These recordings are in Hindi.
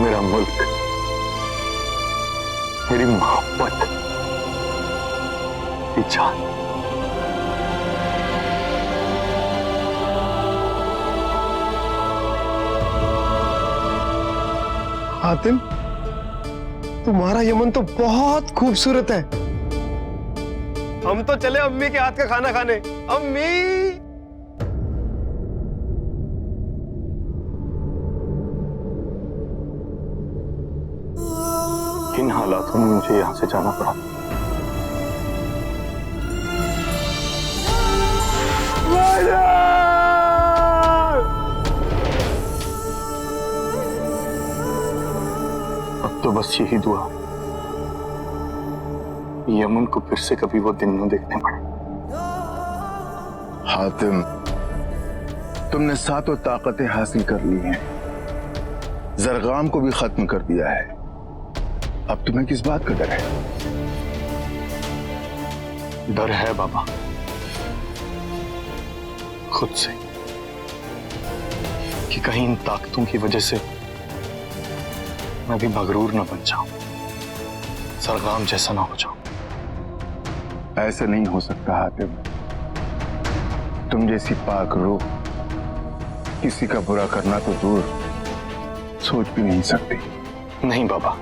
मेरा मुल्क, मेरी मोहब्बत, मेरी जान। हातिम, तुम्हारा यमन तो बहुत खूबसूरत है। हम तो चले अम्मी के हाथ का खाना खाने। अम्मी, किन हालातों में मुझे यहां से जाना पड़ा। अब तो बस यही दुआ, यमन को फिर से कभी वो दिन न देखने पड़े। हातिम, तुमने सातों ताकतें हासिल कर ली हैं, जरगाम को भी खत्म कर दिया है। अब तुम्हें किस बात का डर है? डर है बाबा, खुद से, कि कहीं इन ताकतों की वजह से मैं भी मगरूर न बन जाऊं, सरगाम जैसा ना हो जाऊं। ऐसा नहीं हो सकता हातिम। तुम जैसी पाक रूह किसी का बुरा करना तो दूर, सोच भी नहीं सकती। नहीं बाबा,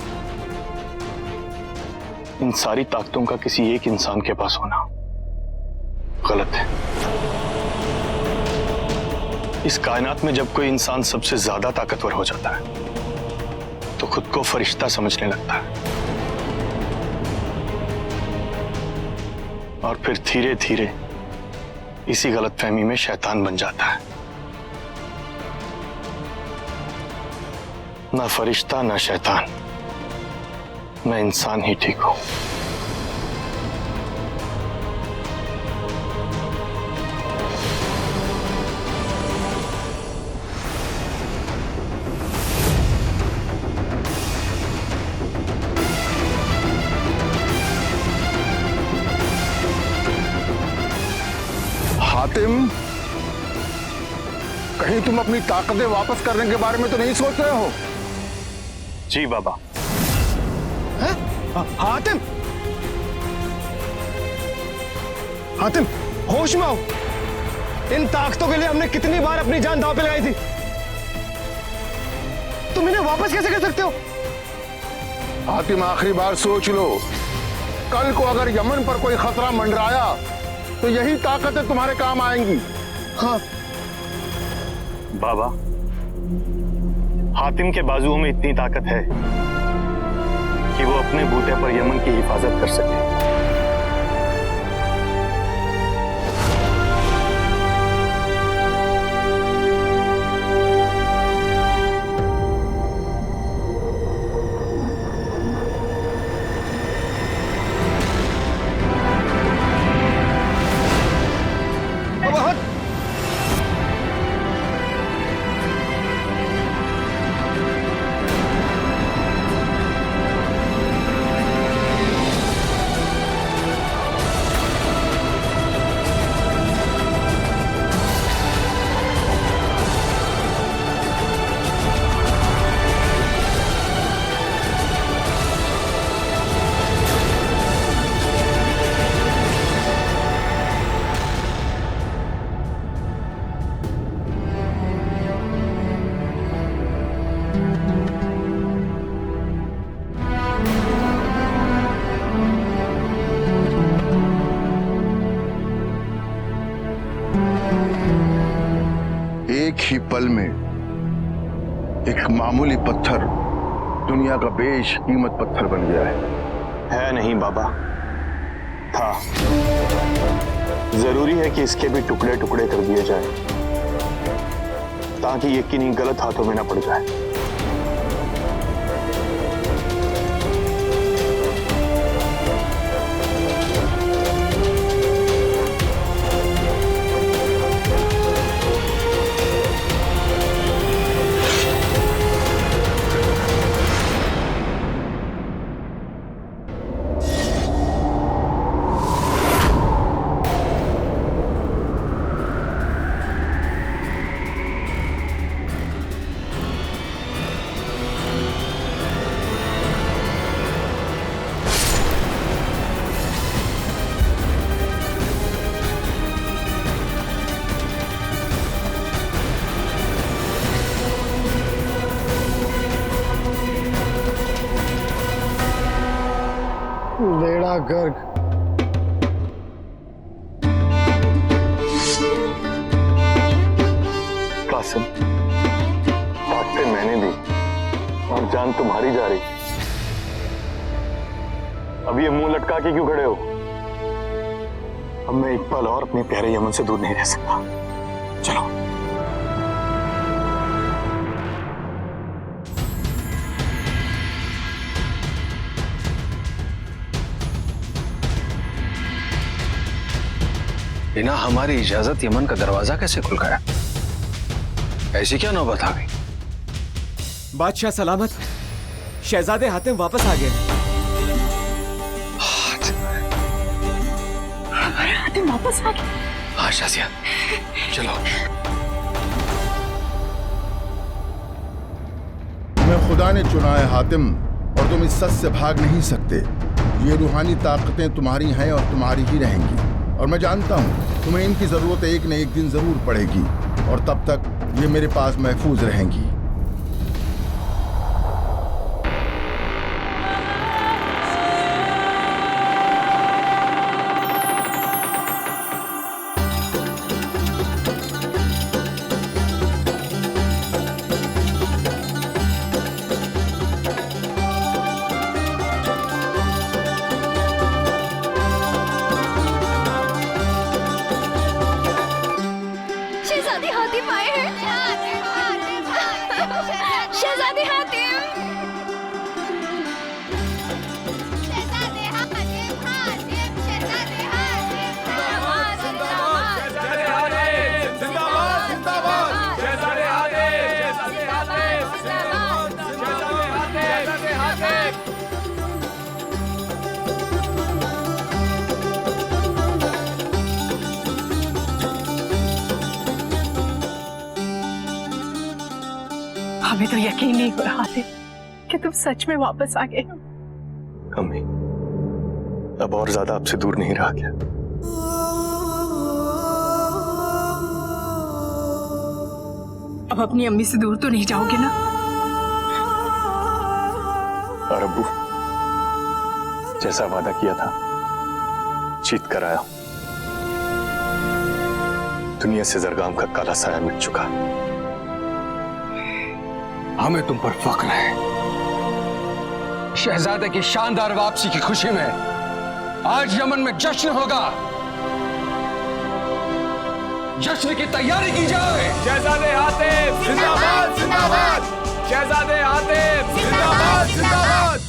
इन सारी ताकतों का किसी एक इंसान के पास होना गलत है। इस कायनात में जब कोई इंसान सबसे ज्यादा ताकतवर हो जाता है तो खुद को फरिश्ता समझने लगता है, और फिर धीरे धीरे इसी गलतफहमी में शैतान बन जाता है। ना फरिश्ता ना शैतान, मैं इंसान ही ठीक हूं। हातिम, कहीं तुम अपनी ताकतें वापस करने के बारे में तो नहीं सोच रहे हो? जी बाबा। हातिम, हातिम, होश में आओ। इन ताकतों के लिए हमने कितनी बार अपनी जान दांव पे लगाई थी। तुम इन्हें वापस कैसे कर सकते हो? हातिम, आखिरी बार सोच लो। कल को अगर यमन पर कोई खतरा मंडराया तो यही ताकतें तुम्हारे काम आएंगी। हाँ बाबा, हातिम के बाजुओं में इतनी ताकत है कि वो अपने बूते पर यमन की हिफाजत कर सके। एक ही पल में एक मामूली पत्थर दुनिया का बेशकीमत पत्थर बन गया है नहीं बाबा, था। जरूरी है कि इसके भी टुकड़े टुकड़े कर दिए जाए ताकि ये किन्हीं गलत हाथों में ना पड़ जाए। सारा गर्ग। कासिम, ताकतें मैंने दी और जान तुम्हारी जा रही। अब ये मुंह लटका के क्यों खड़े हो? अब मैं एक पल और अपने प्यारे यमन से दूर नहीं रह सकता। चलो। बिना हमारी इजाजत यमन का दरवाजा कैसे खुल गया? ऐसी क्या नौबत आ गई? बादशाह सलामत, शहजादे हातिम वापस आ गए। हमारे हातिम वापस आ गए। हाँ शाजिया, चलो। तुम्हें खुदा ने चुना है हातिम, और तुम इस सच से भाग नहीं सकते। ये रूहानी ताकतें तुम्हारी हैं और तुम्हारी ही रहेंगी, और मैं जानता हूँ तुम्हें इनकी जरूरत एक न एक दिन जरूर पड़ेगी, और तब तक ये मेरे पास महफूज रहेंगी। शहजादे हातिम आए हैं। शहजादे हातिम। शहजादे हातिम, हातिम, शहजादे हातिम। जिंदाबाद, जिंदाबाद। शहजादे हातिम, जिंदाबाद, जिंदाबाद। शहजादे हातिम, शहजादे हातिम, जिंदाबाद। शहजादे हातिम, शहजादे हातिम। हमें तो यकीन नहीं हो रहा था कि तुम सच में वापस आ गए। अम्मी, अब और ज्यादा आपसे दूर नहीं रहा गया। अब अपनी अम्मी से दूर तो नहीं जाओगे ना? और अब्बू, जैसा वादा किया था जीत कर आया। दुनिया से जरगाम का काला साया मिट चुका। हमें तुम पर फख्र है। शहजादे की शानदार वापसी की खुशी में आज यमन में जश्न होगा। जश्न की तैयारी की जाए। शहजादे हातिम, जिंदाबाद, जिंदाबाद। शहजादे हातिम, जिंदाबाद, जिंदाबाद।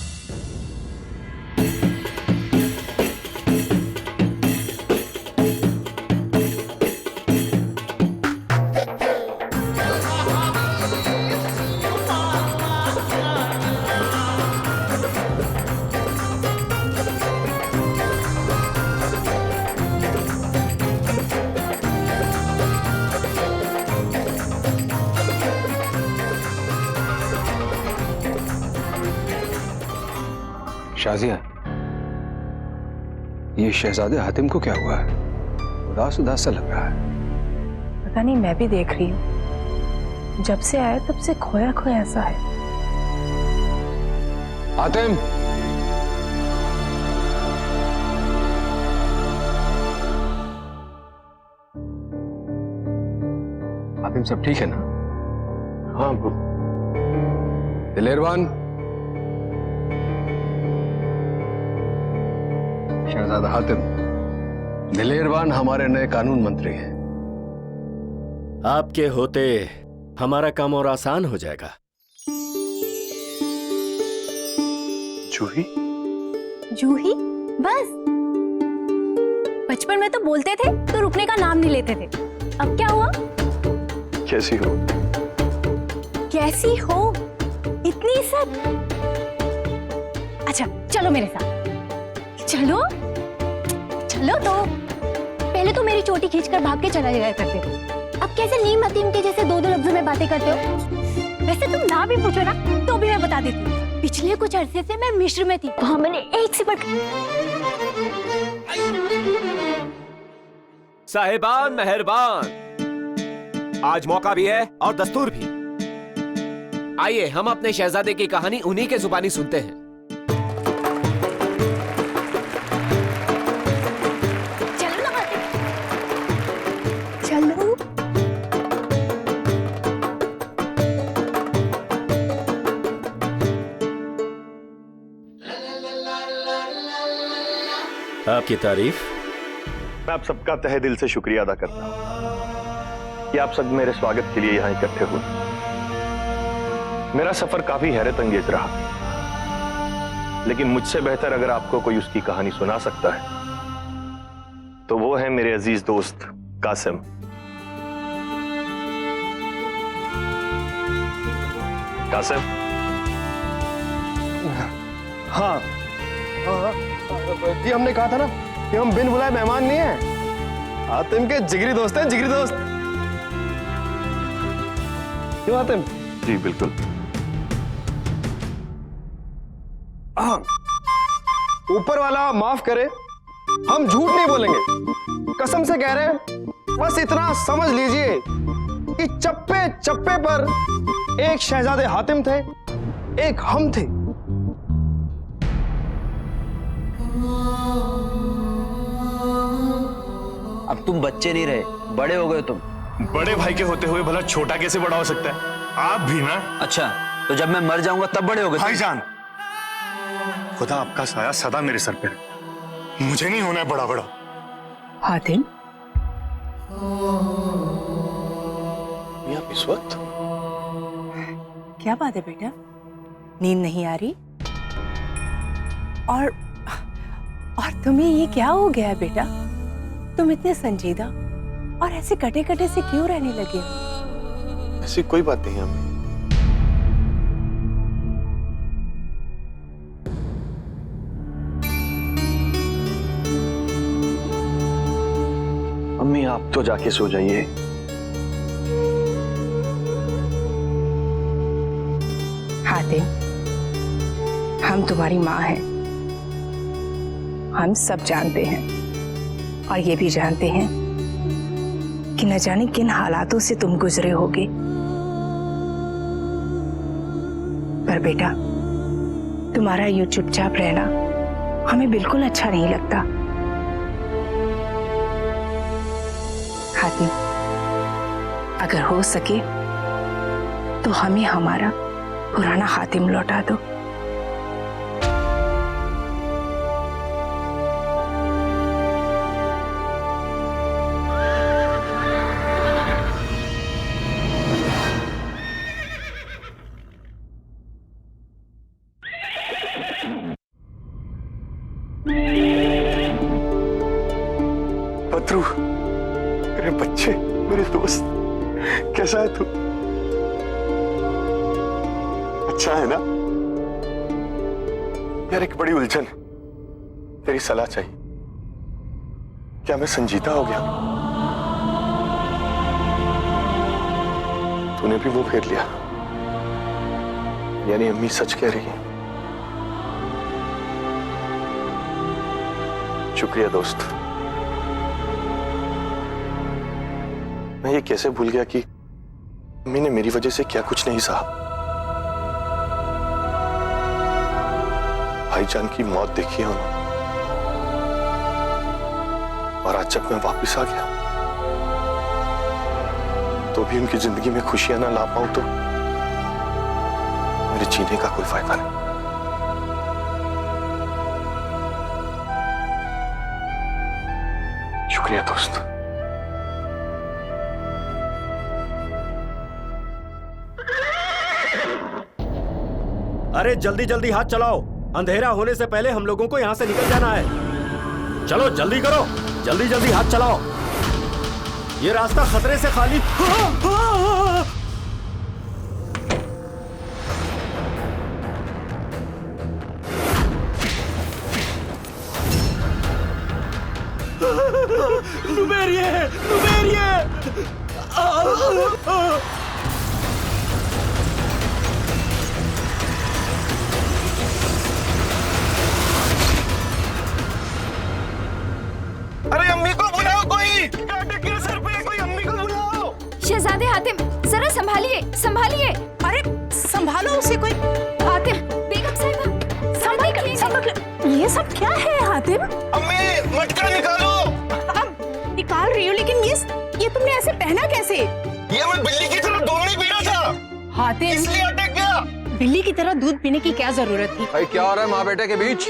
शाजिया, ये शहजादे हातिम को क्या हुआ है? उदास उदास सा लग रहा है। पता नहीं, मैं भी देख रही हूँ। जब से आया तब से खोया खोया सा है। हातिम, हातिम सब ठीक है ना? हाँ अब्बू। दिलेरवान, शहजादा हातिम, दिलेरवान हमारे नए कानून मंत्री हैं। आपके होते हमारा काम और आसान हो जाएगा। जूही? जूही? बस बचपन में तो बोलते थे तो रुकने का नाम नहीं लेते थे। अब क्या हुआ? कैसी हो? कैसी हो? इतनी सब? अच्छा चलो मेरे साथ। चलो चलो। तो पहले तो मेरी चोटी खींचकर भाग के चला जाया करते थे। अब कैसे नीम हतीम के जैसे दो दो लफ्जों में बातें करते हो? वैसे तुम ना भी पूछो ना तो भी मैं बता देती हूँ। पिछले कुछ अरसे से मैं मिस्र में थी। वहां मैंने एक से बढ़कर साहिबान मेहरबान, आज मौका भी है और दस्तूर भी। आइए हम अपने शहजादे की कहानी उन्हीं के जुबानी सुनते हैं। आपकी तारीफ। मैं आप सबका तहे दिल से शुक्रिया अदा करता हूं कि आप सब मेरे स्वागत के लिए यहां इकट्ठे हुए। मेरा सफर काफी हैरत अंगेज रहा, लेकिन मुझसे बेहतर अगर आपको कोई उसकी कहानी सुना सकता है तो वो है मेरे अजीज दोस्त कासिम। कासिम। हाँ जी, हमने कहा था ना कि हम बिन बुलाए मेहमान नहीं हैं। हातिम के जिगरी दोस्त हैं, जिगरी दोस्त। क्यों हातिम? जी बिल्कुल। हाँ, ऊपर वाला माफ करे, हम झूठ नहीं बोलेंगे, कसम से कह रहे हैं। बस इतना समझ लीजिए कि चप्पे चप्पे पर एक शहजादे हातिम थे, एक हम थे। अब तुम बच्चे नहीं रहे, बड़े हो गए तुम। बड़े भाई के होते हुए भला छोटा कैसे बड़ा हो सकता है? आप भी ना। अच्छा, तो जब मैं मर जाऊंगा तब बड़े हो गए तुम? भाईजान, खुदा आपका साया सदा मेरे सर पे है। मुझे नहीं होना है बड़ा बड़ा। हातिम, आप इस वक्त? क्या बात है बेटा, नींद नहीं आ रही? और तुम्हें ये क्या हो गया है बेटा? तुम इतने संजीदा और ऐसे कटे कटे से क्यों रहने लगे हो? ऐसी कोई बात नहीं अम्मी। अम्मी आप तो जाके सो जाइए। हातिम, हम तुम्हारी माँ हैं, हम सब जानते हैं और ये भी जानते हैं कि न जाने किन हालातों से तुम गुजरे होगे। पर बेटा, तुम्हारा यूं चुपचाप रहना हमें बिल्कुल अच्छा नहीं लगता। हातिम, अगर हो सके तो हमें हमारा पुराना हातिम लौटा दो। पत्रू, मेरे बच्चे, मेरे दोस्त, कैसा है तू? अच्छा है ना? यार एक बड़ी उलझन, तेरी सलाह चाहिए। क्या मैं संजीदा हो गया? तूने भी मुंह फेर लिया, यानी अम्मी सच कह रही है। शुक्रिया दोस्त। मैं ये कैसे भूल गया कि अम्मी ने मेरी वजह से क्या कुछ नहीं सहा। भाईजान की मौत देखी है उन्होंने, और आज जब मैं वापस आ गया तो भी उनकी जिंदगी में खुशियां ना ला पाऊं तो मेरे जीने का कोई फायदा नहीं। शुक्रिया दोस्त। अरे जल्दी जल्दी हाथ चलाओ, अंधेरा होने से पहले हम लोगों को यहां से निकल जाना है। चलो जल्दी करो, जल्दी जल्दी हाथ चलाओ, ये रास्ता खतरे से खाली। लुमेरिए, लुमेरिए। अरे अम्मी को बुलाओ, कोई अटक गया सर पे, कोई अम्मी को बुलाओ। शहजादे हातिम, जरा संभालिए, संभालिए। अरे संभालो उसे कोई। हातिम, बेगम साहिबा, संभालिए। ये सब क्या है हातिम? अम्मी मटका निकालो। अब निकाल रही हो, लेकिन ये तुमने ऐसे पहना कैसे? ये मैं बिल्ली की तरह दूध नहीं पीना था, हातिम, इसलिए अटक गया। बिल्ली की तरह दूध पीने की क्या जरूरत थी? भाई क्या हो रहा है माँ बेटे के बीच?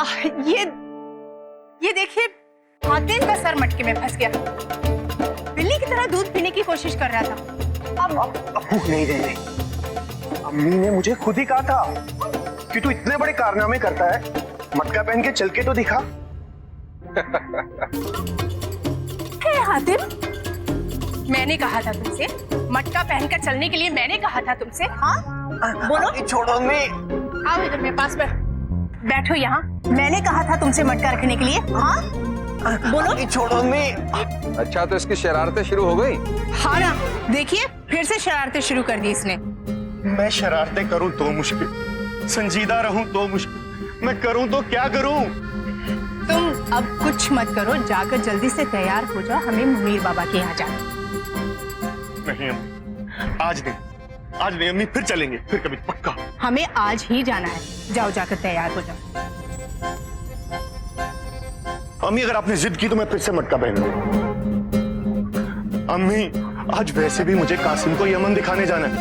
ये देखिए, हातिम का सर मटके में फंस गया। बिल्ली की तरह दूध पीने की कोशिश कर रहा था। अब भूख नहीं दे रही। अम्मी ने मुझे खुद ही कहा था कि तू इतने बड़े कारनामे करता है, मटका पहन के चल के तो दिखा। हातिम, मैंने कहा था तुमसे, मटका पहनकर चलने के लिए मैंने कहा था तुमसे। हाँ बोलो। छोड़ो अम्मी। आओ इधर मेरे पास बैठो यहाँ। मैंने कहा था तुमसे मटका रखने के लिए। हाँ बोलो। छोड़ो अम्मी। अच्छा, तो इसकी शरारतें शुरू हो गई। हाँ ना, देखिए फिर से शरारतें शुरू कर दी इसने। मैं शरारतें करूं तो मुश्किल, संजीदा रहूं तो मुश्किल, मैं करूं तो क्या करूं? तुम अब कुछ मत करो, जाकर जल्दी से तैयार हो जाओ, हमें मुनीर बाबा के यहाँ जाना। नहीं अम्मी, आज नहीं अम्मी, फिर चलेंगे, फिर कभी पक्का। हमें आज ही जाना है, जाओ जाकर तैयार हो जाओ। अम्मी अगर आपने जिद की तो मैं फिर से मटका पहन लूंगा। अम्मी आज वैसे भी मुझे कासिम को यमन दिखाने जाना है।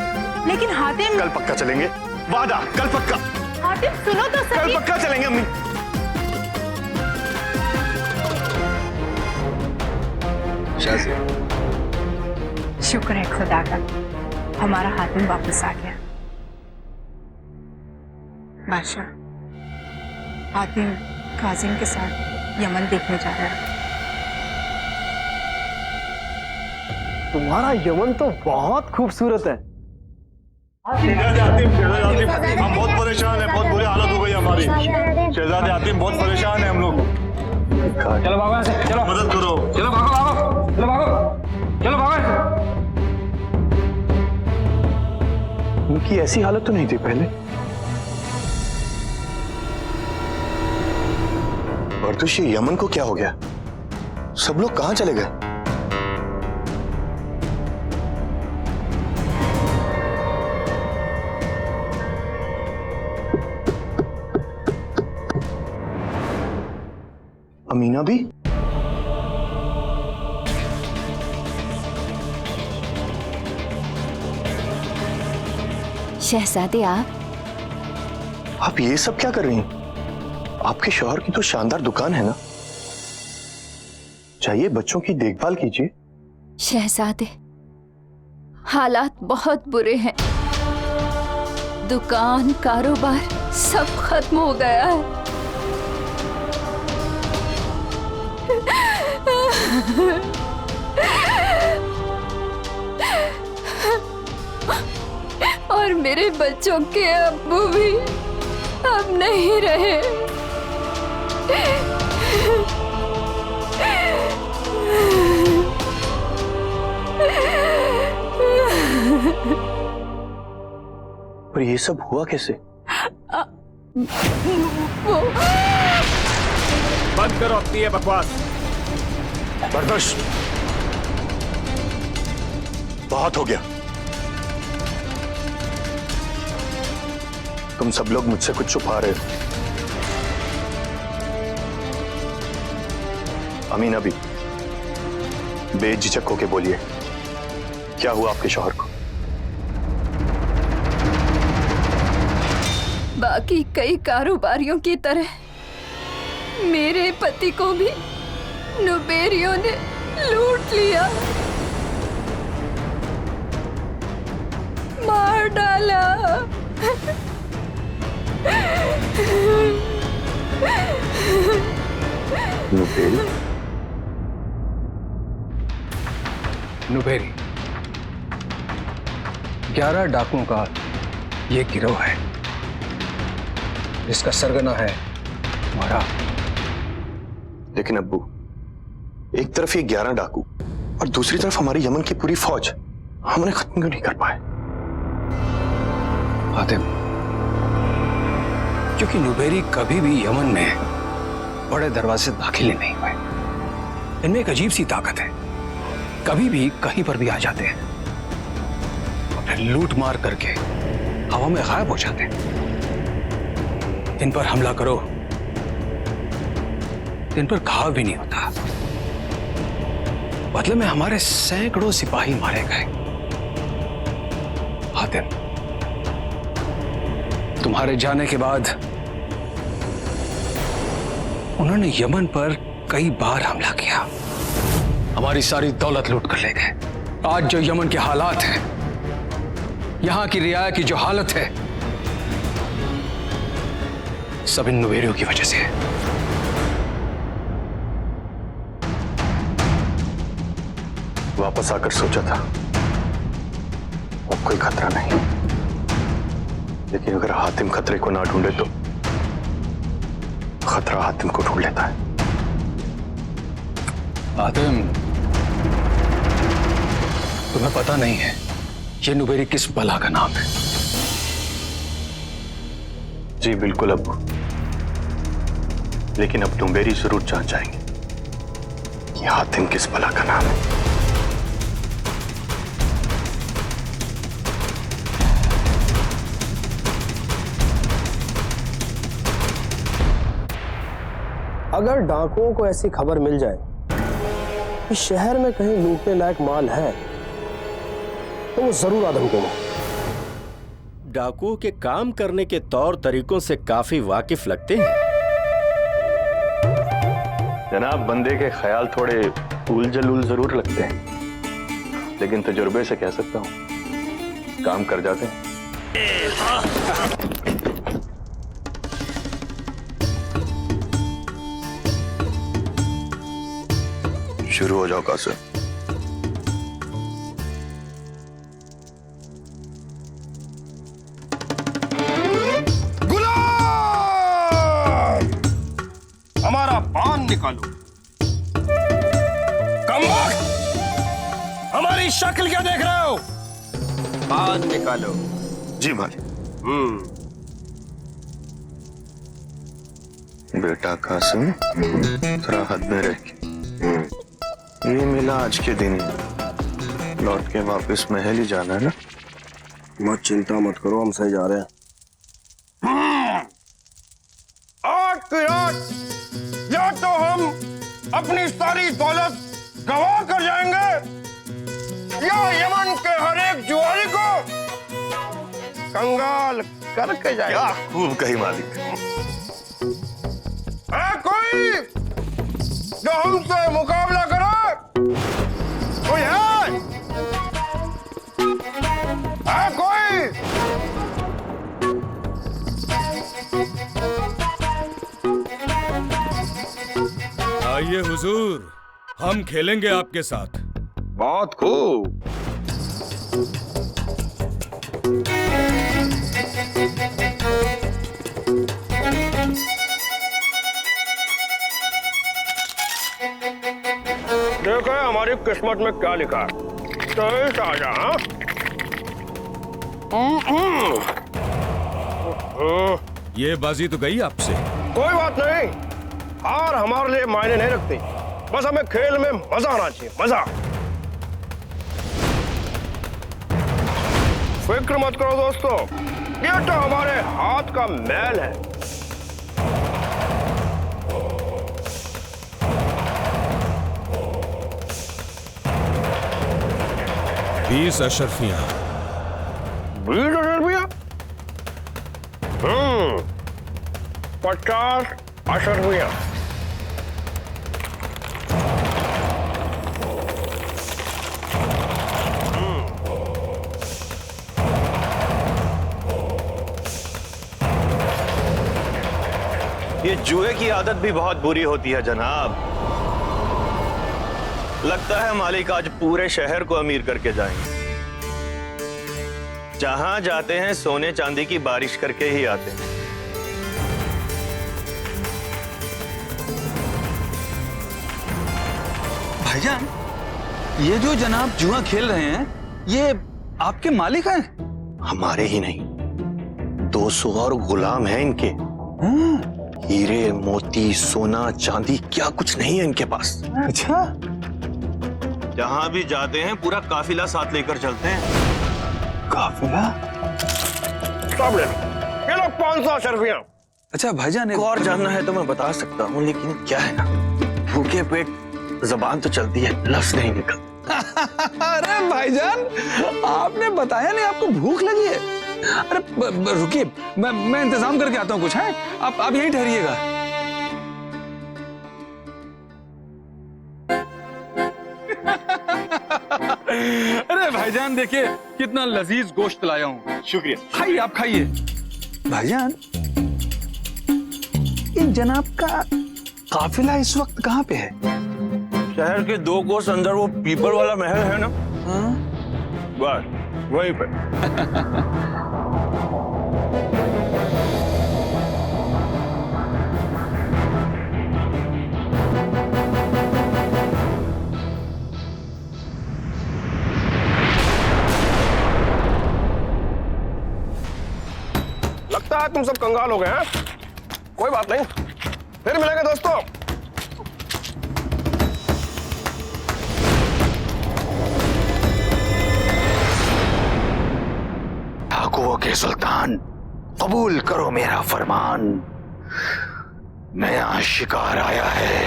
लेकिन हातिम। कल पक्का चलेंगे, वादा, कल पक्का। हातिम सुनो तो सही। कल पक्का चलेंगे अम्मी। शुक्र है खुदा का, हमारा हातिम वापस आ गया। बादशाह, हातिम काजिम के साथ यमन देखने जा रहा है। तुम्हारा यमन तो बहुत खूबसूरत है। हम बहुत परेशान हैं, बहुत बुरी हालत हो गई हमारी। शहजादे हातिम बहुत परेशान है हम लोग। चलो भागो से, चलो मदद करो। चलो भागो, चलो भागो, चलो भागो। उनकी ऐसी हालत तो नहीं थी पहले। बर्दुश, ये यमन को क्या हो गया? सब लोग कहां चले गए? अमीना भी? शहजादे आप ये सब क्या कर रही हैं? आपके शौहर की तो शानदार दुकान है ना, चाहिए बच्चों की देखभाल कीजिए। शहजादे, हालात बहुत बुरे हैं, दुकान कारोबार सब खत्म हो गया है। और मेरे बच्चों के अब्बू भी अब नहीं रहे। पर ये सब हुआ कैसे? बंद करो अपनी ये बकवास। बर्दश, बहुत हो गया। तुम सब लोग मुझसे कुछ छुपा रहे हो। अमीना भी, बेझिझक होके बोलिए, क्या हुआ आपके शौहर को? बाकी कई कारोबारियों की तरह मेरे पति को भी नुबेरियों ने लूट लिया, मार डाला। नुबेरी 11 डाकुओं का ये गिरोह है, जिसका सरगना है तुम्हारा। लेकिन अब्बू, एक तरफ ये 11 डाकू और दूसरी तरफ हमारी यमन की पूरी फौज, हम उन्हें खत्म क्यों नहीं कर पाए? हातिम, क्योंकि नुबेरी कभी भी यमन में बड़े दरवाजे दाखिल नहीं हुए। इनमें एक अजीब सी ताकत है, कभी भी कहीं पर भी आ जाते हैं और फिर लूट मार करके हवा में गायब हो जाते हैं। इन पर हमला करो, इन पर घाव भी नहीं होता। बदले में हमारे सैकड़ों सिपाही मारे गए। हातिम, तुम्हारे जाने के बाद उन्होंने यमन पर कई बार हमला किया, हमारी सारी दौलत लूट कर ले गए। आज जो यमन के हालात हैं, यहां की रियाया की जो हालत है, सब इन नुबेरियों की वजह से है। वापस आकर सोचा था अब कोई खतरा नहीं, लेकिन अगर हातिम खतरे को ना ढूंढे तो खतरा हातिम को ढूंढ लेता है। हातिम, तुम्हें पता नहीं है ये नुबेरी किस बला का नाम है? जी बिल्कुल अब्बू, लेकिन अब नुबेरी जरूर जान जाएंगे कि हातिम किस बला का नाम है। अगर डाकुओं को ऐसी खबर मिल जाए कि शहर में कहीं लूटने लायक माल है तो वो जरूर आदम को मारे। डाकुओं के काम करने के तौर तरीकों से काफी वाकिफ लगते हैं। जनाब, बंदे के ख्याल थोड़े उल जलूल जरूर लगते हैं, लेकिन तजुर्बे से कह सकता हूं काम कर जाते हैं। शुरू हो जाओ कासिम। हमारा पान निकालो। कमबख्त, हमारी शक्ल क्या देख रहे हो? पान निकालो। जी मालिक। बेटा कासिम, थोड़ा हद में रह, ये मिला आज के दिन, लौट के वापस महल ही जाना है ना? मत चिंता मत करो, हम सही जा रहे हैं। आज की रात या तो हम अपनी सारी दौलत गवा कर जाएंगे या यमन के हर एक जुआरी को कंगाल करके जाएंगे। क्या खूब कही मालिक। है कोई जो हमसे मुकाबला करे? कोई है? कोई? आइए हुजूर, हम खेलेंगे आपके साथ। बहुत खूब। देखो हमारी किस्मत में क्या लिखा है। तेईस आ जा। ये बाजी तो गई आपसे। कोई बात नहीं, हार हमारे लिए मायने नहीं रखती, बस हमें खेल में मजा आना चाहिए, मजा। फिक्र मत करो दोस्तों, ये तो हमारे हाथ का मैल है। बीस अशरफियां। 20 अशरफियां? 50 अशरफियां। ये जुए की आदत भी बहुत बुरी होती है जनाब। लगता है मालिक आज पूरे शहर को अमीर करके जाएंगे। जहां जाते हैं सोने चांदी की बारिश करके ही आते हैं। भाईजान, ये जो जनाब जुआ खेल रहे हैं, ये आपके मालिक हैं? हमारे ही नहीं, 200 और गुलाम हैं इनके। हीरे मोती सोना चांदी क्या कुछ नहीं है इनके पास। अच्छा, जहां भी जाते हैं पूरा काफिला साथ लेकर चलते हैं। काफिला? सब ले लो, ये लो 500 अशरफियां। अच्छा भाईजान, को और जानना है तो मैं बता सकता हूँ, लेकिन क्या है ना, भूखे पेट जबान तो चलती है, लफ्ज नहीं निकलता। अरे भाईजान, आपने बताया नहीं आपको भूख लगी है। अरे रुकिए, मैं इंतजाम करके आता हूँ कुछ है। आप यहीं ठहरिएगा। भाईजान देखिए कितना लजीज गोश्त लाया हूँ। शुक्रिया। खाइए, आप खाइए। भाईजान, इन जनाब का काफिला इस वक्त कहाँ पे है? शहर के 2 कोस अंदर वो पीपल वाला महल है ना, बस वहीं पे। लगता है तुम सब कंगाल हो गए हैं। कोई बात नहीं, फिर मिलेंगे दोस्तों। ठाकुरों के सुल्तान, कबूल करो मेरा फरमान। नया शिकार आया है,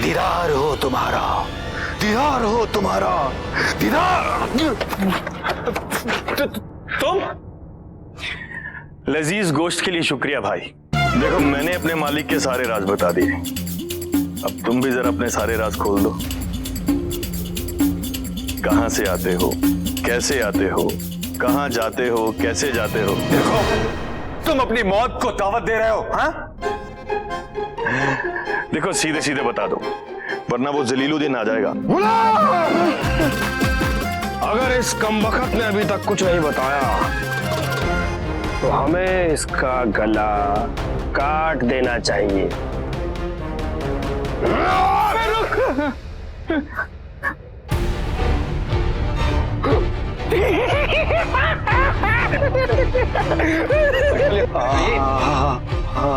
दीदार हो तुम्हारा, दीदार हो तुम्हारा, दीदार। तुम? लजीज गोश्त के लिए शुक्रिया भाई। देखो, मैंने अपने मालिक के सारे राज बता दिए, अब तुम भी जरा अपने सारे राज खोल दो। कहां से आते हो, कैसे आते हो, कहां जाते हो, कैसे जाते हो? देखो, तुम अपनी मौत को दावत दे रहे हो, हाँ? देखो, सीधे सीधे बता दो, वरना वो जलीलुद्दीन आ जाएगा। अगर इस कमबख्त ने अभी तक कुछ नहीं बताया तो हमें इसका गला काट देना चाहिए।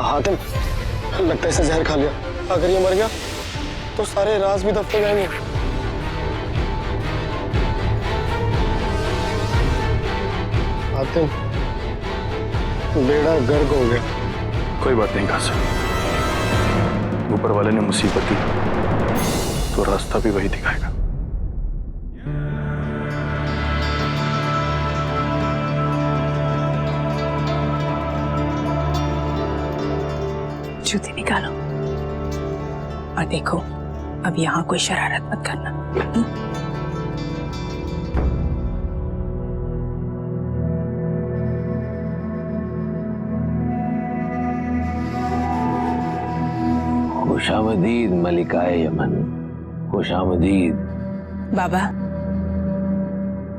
हातिम, लगता है इसे जहर खा लिया। अगर ये मर गया तो सारे राज भी दफन जाएंगे। हातिम, बेड़ा गर्क हो गया। कोई बात नहीं कासिम, ऊपर वाले ने मुसीबत दी तो रास्ता भी वही दिखाएगा। जूते निकालो और देखो, अब यहाँ कोई शरारत मत करना। खुशामदीद मलिकाए यमन, खुशामदीद। बाबा,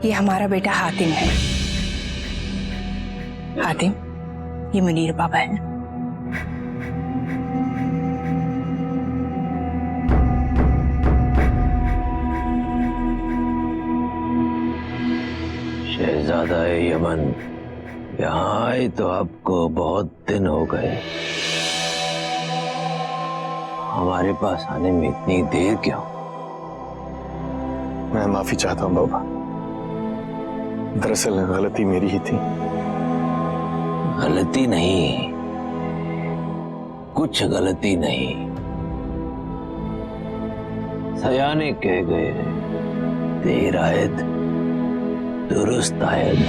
ये हमारा बेटा हातिम है। हातिम, ये मुनीर बाबा है। शहजादा यमन, यहाँ आए तो आपको बहुत दिन हो गए। हमारे पास आने में इतनी देर क्यों? मैं माफी चाहता हूं बाबा, दरअसल गलती मेरी ही थी। गलती नहीं, कुछ गलती नहीं। सयाने कह गए, देर आयद दुरुस्त आयद।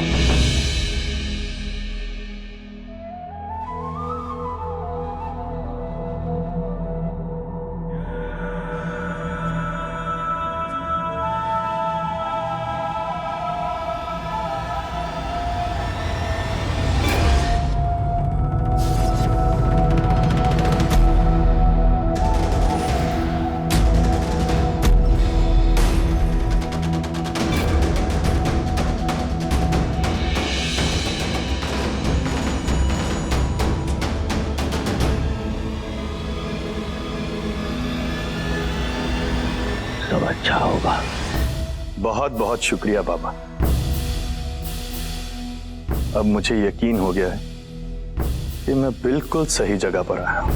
सब अच्छा होगा। बहुत बहुत शुक्रिया बाबा, अब मुझे यकीन हो गया है कि मैं बिल्कुल सही जगह पर आया हूं।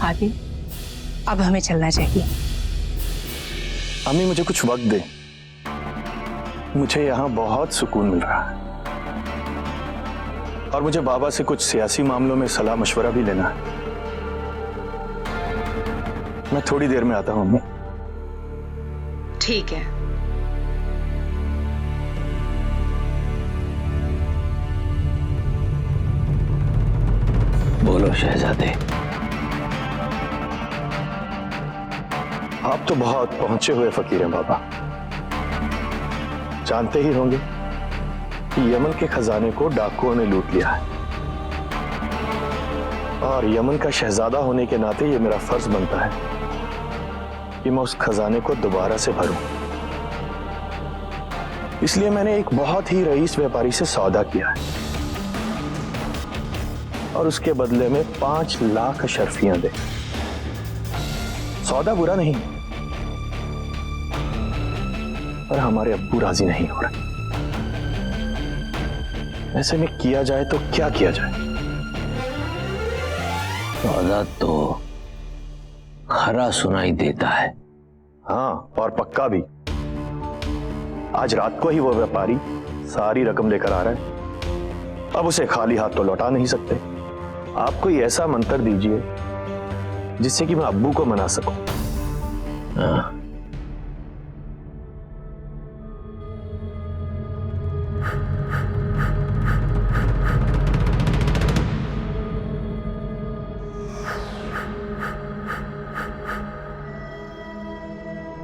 हातिम, अब हमें चलना चाहिए। अम्मी, मुझे कुछ वक्त दे, मुझे यहां बहुत सुकून मिल रहा है और मुझे बाबा से कुछ सियासी मामलों में सलाह मशवरा भी लेना है। मैं थोड़ी देर में आता हूं अम्मी। ठीक है। बोलो शहजादे। आप तो बहुत पहुंचे हुए फकीर हैं बाबा। जानते ही होंगे कि यमन के खजाने को डाकुओं ने लूट लिया है, और यमन का शहजादा होने के नाते ये मेरा फर्ज बनता है कि मैं उस खजाने को दोबारा से भरूं। इसलिए मैंने एक बहुत ही रईस व्यापारी से सौदा किया है और उसके बदले में 5 लाख अशर्फियां दे। सौदा बुरा नहीं, पर हमारे अब्बू राजी नहीं हो रहे। ऐसे में किया जाए तो क्या किया जाए? सौदा तो खरा सुनाई देता है। हाँ, और पक्का भी। आज रात को ही वो व्यापारी सारी रकम लेकर आ रहा है। अब उसे खाली हाथ तो लौटा नहीं सकते। आप कोई ऐसा मंत्र दीजिए जिससे कि मैं अब्बू को मना सकूं। हाँ।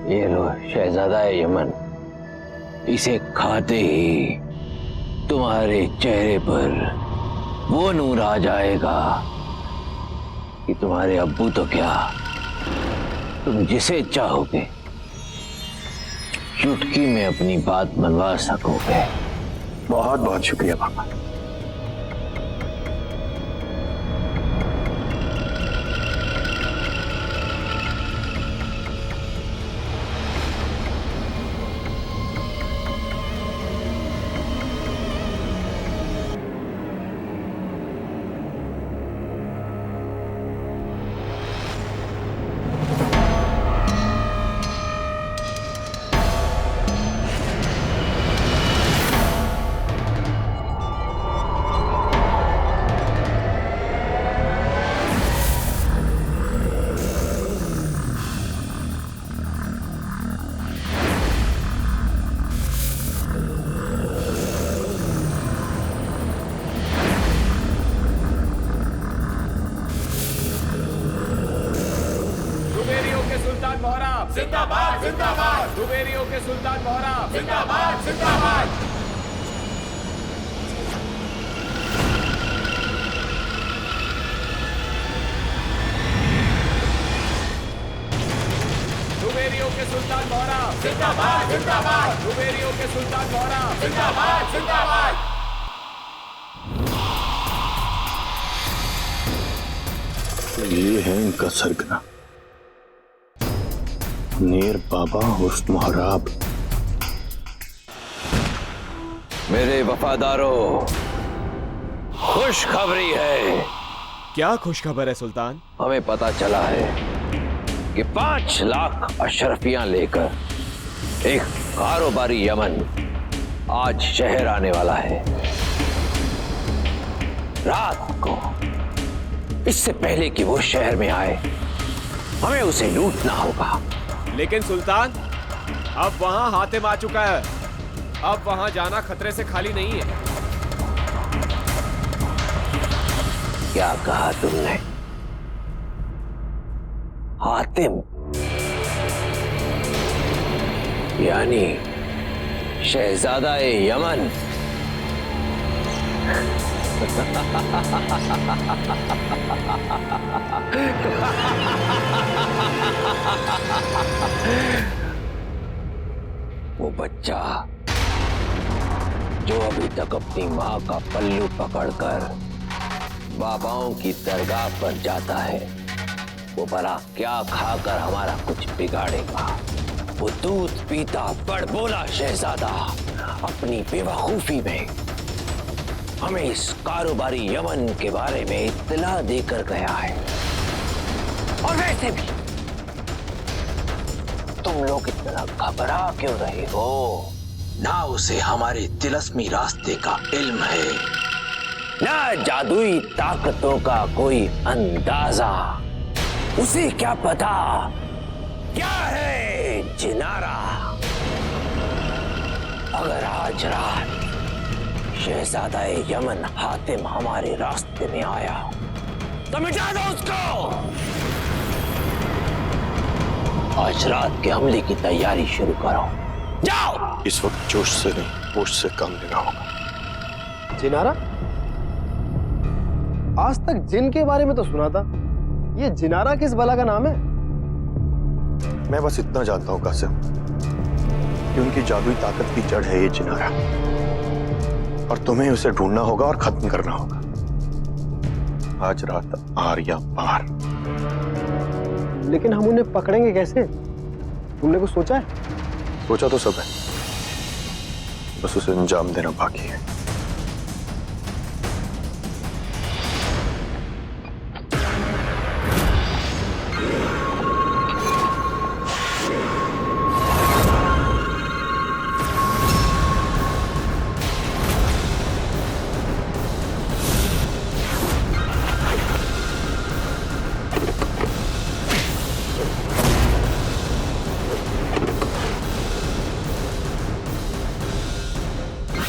ये लो शहजादा यमन, इसे खाते ही तुम्हारे चेहरे पर वो नूर आ जाएगा कि तुम्हारे अब्बू तो क्या, तुम जिसे चाहोगे चुटकी में अपनी बात मनवा सकोगे। बहुत बहुत शुक्रिया बाबा। जिंदाबाद जिंदाबाद, दुबेरियों के सुल्तान मोहरा जिंदाबाद जिंदाबाद। दुबेरियों के सुल्तान मोहरा जिंदाबाद जिंदाबाद, दुबेरियों के सुल्तान मोहरा जिंदाबाद जिंदाबाद। ये है इनका सरगना, नेर बाबा उर्फ मोहराब। मेरे वफादारों, खुशखबरी है। क्या खुशखबर है सुल्तान? हमें पता चला है कि 5 लाख अशरफियां लेकर एक कारोबारी यमन आज शहर आने वाला है। रात को, इससे पहले कि वो शहर में आए, हमें उसे लूटना होगा। लेकिन सुल्तान, अब वहां हातिम आ चुका है। अब वहां जाना खतरे से खाली नहीं है। क्या कहा तुमने? हातिम यानी शहजादा यमन? वो बच्चा जो अभी तक अपनी माँ का पल्लू पकड़कर बाबाओं की दरगाह पर जाता है, वो भला क्या खाकर हमारा कुछ बिगाड़ेगा? वो दूध पीता बड़बोला शहजादा अपनी बेवकूफी में हमें इस कारोबारी यमन के बारे में इत्तला देकर गया है। और वैसे भी तुम लोग इतना घबरा क्यों रहे हो? ना उसे हमारे तिलस्मी रास्ते का इल्म है, ना जादुई ताकतों का कोई अंदाजा। उसे क्या पता क्या है जिनारा? अगर आज रात शहजादा यमन हातिम हमारे रास्ते में आया तो मिटा दो उसको। आज रात के हमले की तैयारी शुरू करो। जाओ। इस वक्त जोश से नहीं, होश से काम लेना होगा। जिनारा? आज तक जिन के बारे में तो सुना था, ये जिनारा किस भला का नाम है? मैं बस इतना जानता हूं कासिम कि उनकी जादुई ताकत की जड़ है ये जिनारा, और तुम्हें उसे ढूंढना होगा और खत्म करना होगा। आज रात आर या पार। लेकिन हम उन्हें पकड़ेंगे कैसे? तुमने कुछ सोचा है? सोचा तो सब है, बस उसे अंजाम देना बाकी है।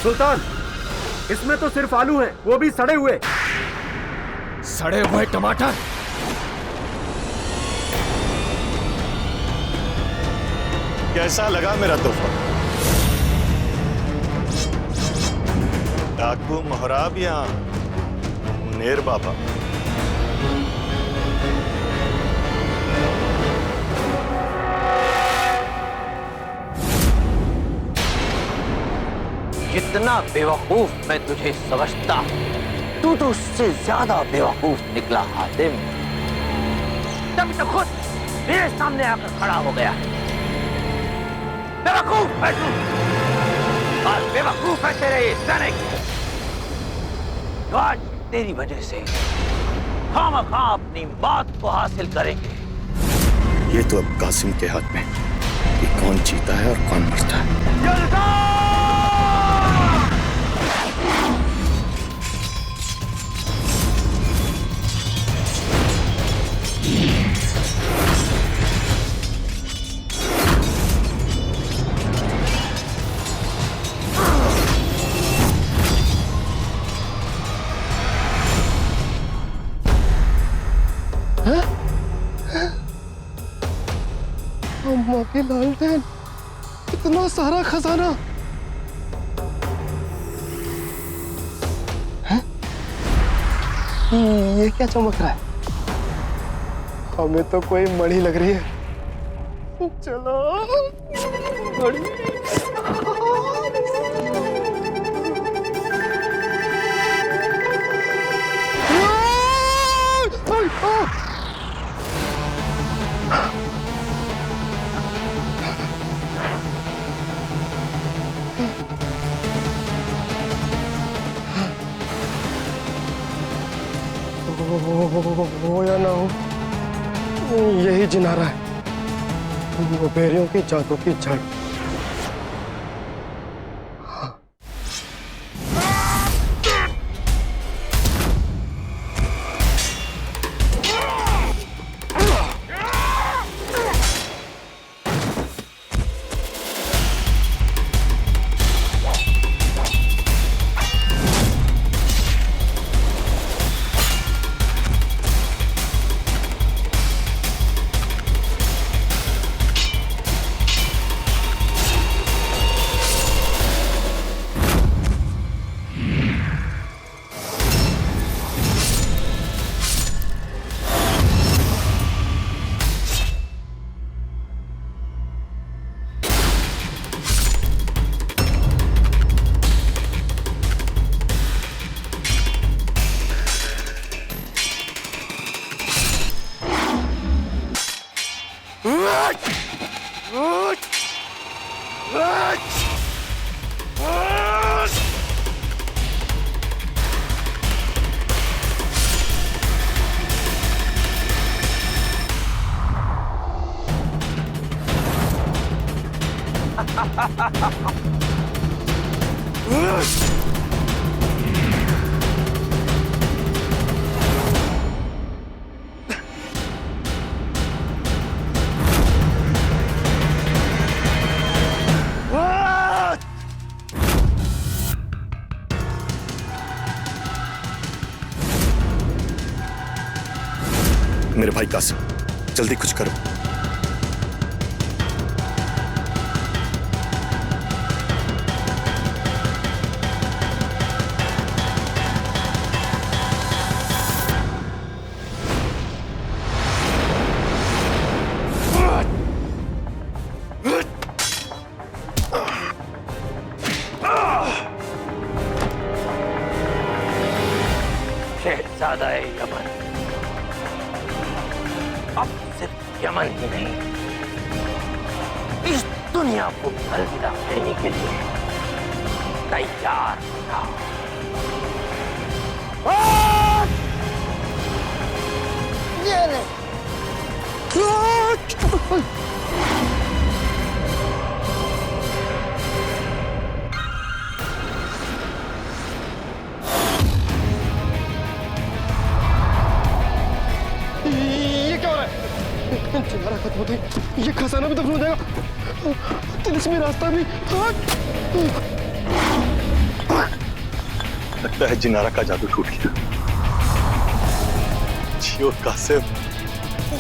सुल्तान, इसमें तो सिर्फ आलू हैं, वो भी सड़े हुए। सड़े हुए टमाटर? कैसा लगा मेरा तोहफा? डाकू मोहराब या नेर बाबा? जितना बेवकूफ मैं तुझे समझता, तू तो उससे ज्यादा बेवकूफ निकला हातिम। तभी तो खुद मेरे सामने आकर खड़ा हो गया। बेवकूफ है तू, और बेवकूफ है तेरे ये सैनिक। तो आज तेरी वजह से खामखा अपनी मौत को हासिल करेंगे। ये तो अब कासिम के हाथ में कि कौन जीता है और कौन मरता है। अम्मा के लालटेन, इतना सारा खजाना। हैं? ये क्या चमक रहा है? हमें तो कोई मणि लग रही है। चलो मणि। हो या ना हो, यही जिनारा है, वो बेरियों की जादू की जड़। मेरे भाई कासिम, जल्दी कुछ करो। शहजादा यमन अब सिर्फ यमन ही नहीं, इस दुनिया को अलविदा देने के लिए तैयार था। ये क्या हो रहा है? चिंगारा खत्म होते ही ये खजाना भी दफन हो जाएगा। तिलिस्मी रास्ता भी। लगता है जिनारा का जादू टूट गया। जियो कासिम,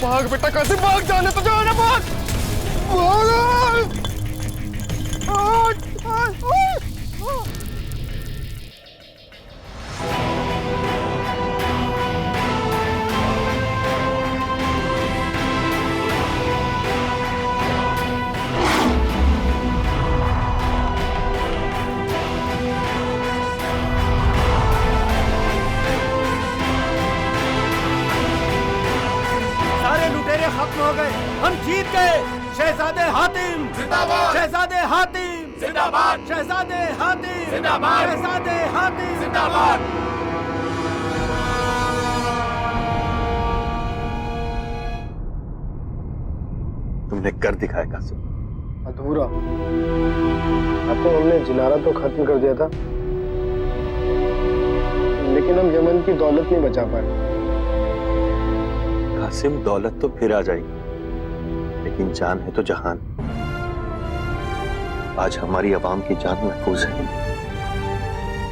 भाग बेटा कासिम, भाग, जाने तो जाना, भाग भाग। सारे लुटेरे खत्म हो गए, हम जीत गए। शहजादे हातिम जिंदाबाद, शहजादे हातिम जिंदाबाद, शहजादे हातिम जिंदाबाद, शहजादे हातिम जिंदाबाद। तुमने कर दिखाया कासिम। अधूरा। अब तो हमने जिनारा तो खत्म कर दिया था, लेकिन हम यमन की दौलत नहीं बचा पाए। कासिम, दौलत तो फिर आ जाएगी, लेकिन जान है तो जहान। आज हमारी आवाम की जान महफूज है,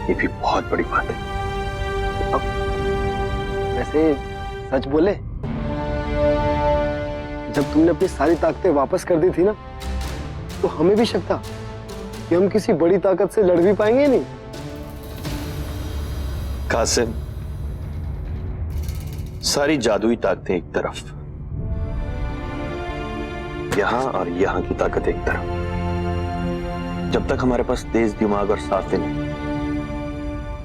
ये भी बहुत बड़ी बात है। अब वैसे सच बोले, जब तुमने अपनी सारी ताकतें वापस कर दी थी ना, तो हमें भी शक था कि हम किसी बड़ी ताकत से लड़ भी पाएंगे नहीं। कासिम, सारी जादुई ताकतें एक तरफ, यहां और यहां की ताकत एक तरफ। जब तक हमारे पास तेज दिमाग और साफ दिल है,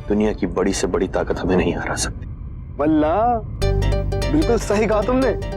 दुनिया की बड़ी से बड़ी ताकत हमें नहीं हरा सकती। वल्लाह, बिल्कुल सही कहा तुमने।